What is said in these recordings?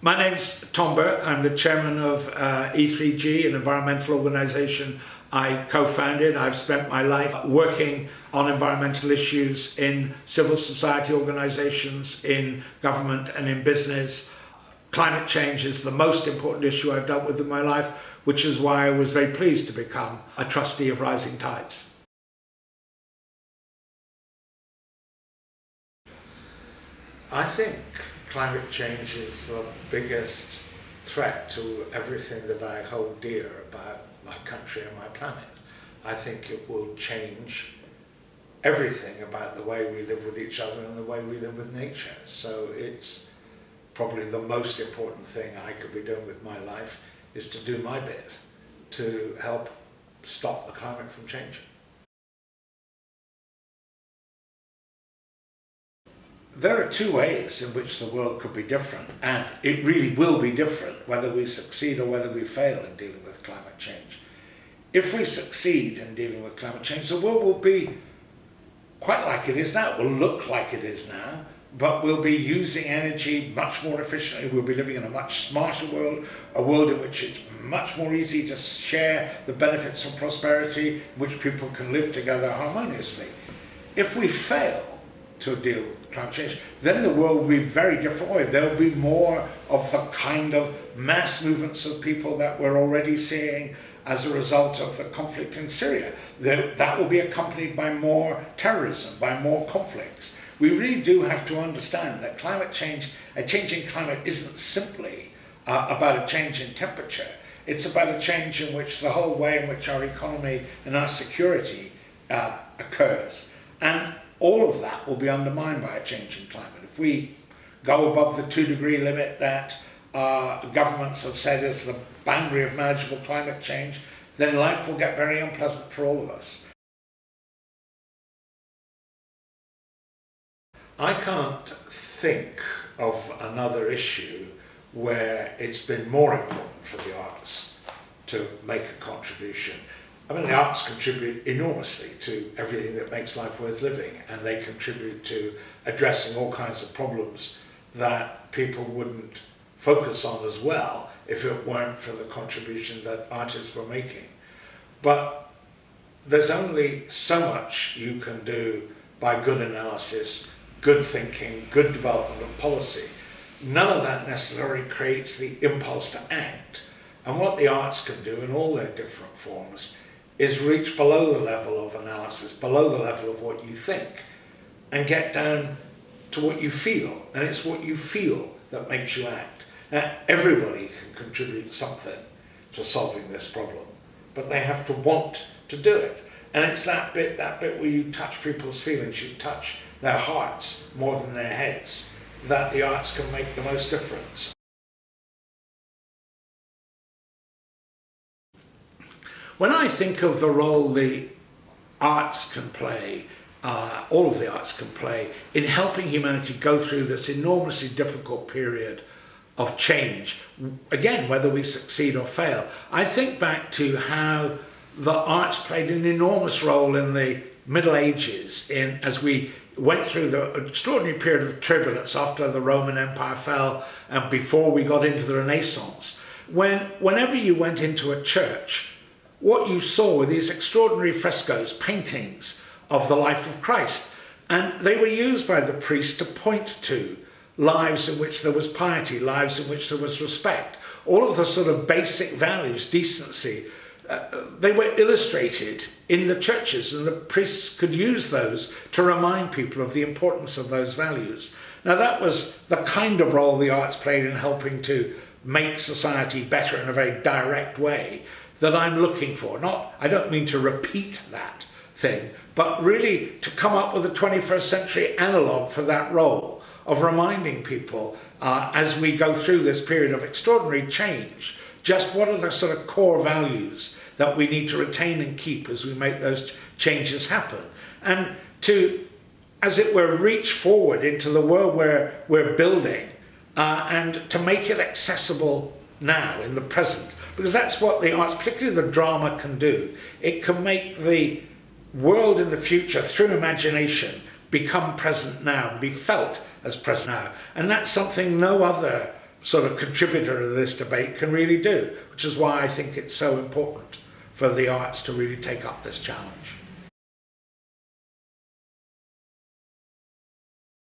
My name's Tom Burke. I'm the chairman of E3G, an environmental organisation I co-founded. I've spent my life working on environmental issues in civil society organisations, in government and in business. Climate change is the most important issue I've dealt with in my life, which is why I was very pleased to become a trustee of Rising Tides. I think climate change is the biggest threat to everything that I hold dear about my country and my planet. I think it will change everything about the way we live with each other and the way we live with nature. So it's probably the most important thing I could be doing with my life is to do my bit to help stop the climate from changing. There are two ways in which the world could be different, and it really will be different whether we succeed or whether we fail in dealing with climate change. If we succeed in dealing with climate change, the world will be quite like it is now. It will look like it is now, but we'll be using energy much more efficiently. We'll be living in a much smarter world, a world in which it's much more easy to share the benefits of prosperity, in which people can live together harmoniously. If we fail to deal with climate change, then the world will be very different way. There'll be more of the kind of mass movements of people that we're already seeing as a result of the conflict in Syria. That will be accompanied by more terrorism, by more conflicts. We really do have to understand that climate change, a change in climate isn't simply about a change in temperature. It's about a change in which the whole way in which our economy and our security occurs. And all of that will be undermined by a change in climate. If we go above the 2-degree limit that governments have said is the boundary of manageable climate change, then life will get very unpleasant for all of us. I can't think of another issue where it's been more important for the arts to make a contribution. I mean, the arts contribute enormously to everything that makes life worth living, and they contribute to addressing all kinds of problems that people wouldn't focus on as well if it weren't for the contribution that artists were making. But there's only so much you can do by good analysis, good thinking, good development of policy. None of that necessarily creates the impulse to act. And what the arts can do in all their different forms is reach below the level of analysis, below the level of what you think, and get down to what you feel. And it's what you feel that makes you act. Now, everybody can contribute something to solving this problem, but they have to want to do it. And it's that bit where you touch people's feelings, you touch their hearts more than their heads, that the arts can make the most difference. When I think of the role the arts can play, all of the arts can play, in helping humanity go through this enormously difficult period of change, again, whether we succeed or fail, I think back to how the arts played an enormous role in the Middle Ages, as we went through the extraordinary period of turbulence after the Roman Empire fell and before we got into the Renaissance. Whenever you went into a church, what you saw were these extraordinary frescoes, paintings of the life of Christ. And they were used by the priest to point to lives in which there was piety, lives in which there was respect. All of the sort of basic values, decency, they were illustrated in the churches, and the priests could use those to remind people of the importance of those values. Now, that was the kind of role the arts played in helping to make society better in a very direct way that I'm looking for. I don't mean to repeat that thing, but really to come up with a 21st century analogue for that role of reminding people as we go through this period of extraordinary change, just what are the sort of core values that we need to retain and keep as we make those changes happen. And to, as it were, reach forward into the world where we're building and to make it accessible now in the present. Because that's what the arts, particularly the drama, can do. It can make the world in the future, through imagination, become present now and be felt as present now. And that's something no other sort of contributor to this debate can really do, which is why I think it's so important for the arts to really take up this challenge.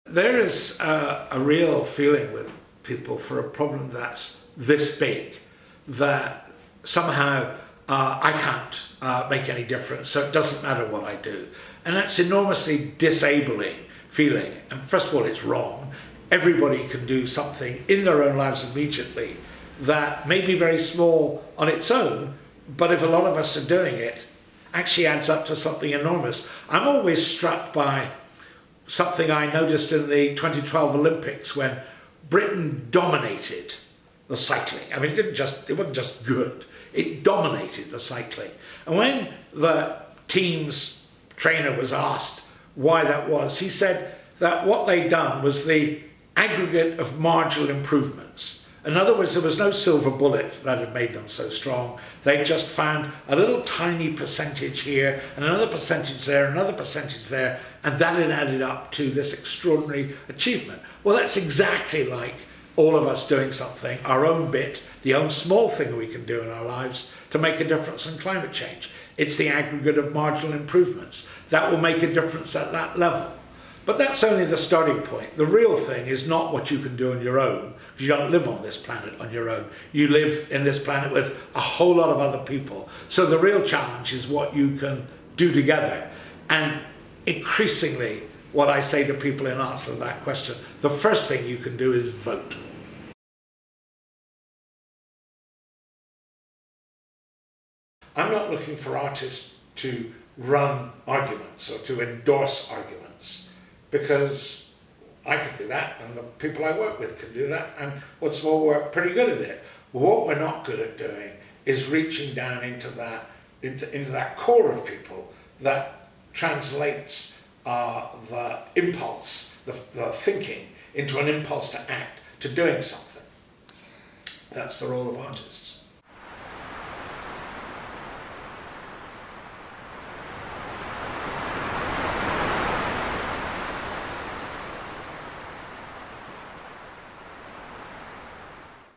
There is a real feeling with people for a problem that's this big, that somehow I can't make any difference, so it doesn't matter what I do. And that's enormously disabling feeling. And first of all, it's wrong. Everybody can do something in their own lives immediately that may be very small on its own, but if a lot of us are doing it, actually adds up to something enormous. I'm always struck by something I noticed in the 2012 Olympics when Britain dominated the cycling. I mean, it wasn't just good, it dominated the cycling. And when the team's trainer was asked why that was, he said that what they'd done was the aggregate of marginal improvements. In other words, there was no silver bullet that had made them so strong. They just found a little tiny percentage here, and another percentage there, another percentage there, and that had added up to this extraordinary achievement. Well, that's exactly like all of us doing something, our own bit, the own small thing we can do in our lives to make a difference in climate change. It's the aggregate of marginal improvements that will make a difference at that level. But that's only the starting point. The real thing is not what you can do on your own, because you don't live on this planet on your own. You live in this planet with a whole lot of other people. So the real challenge is what you can do together. And increasingly, what I say to people in answer to that question, the first thing you can do is vote. I'm not looking for artists to run arguments or to endorse arguments, because I can do that and the people I work with can do that, and what's more, we're pretty good at it. What we're not good at doing is reaching down into that core of people that translates the impulse, the thinking, into an impulse to act, to doing something. That's the role of artists.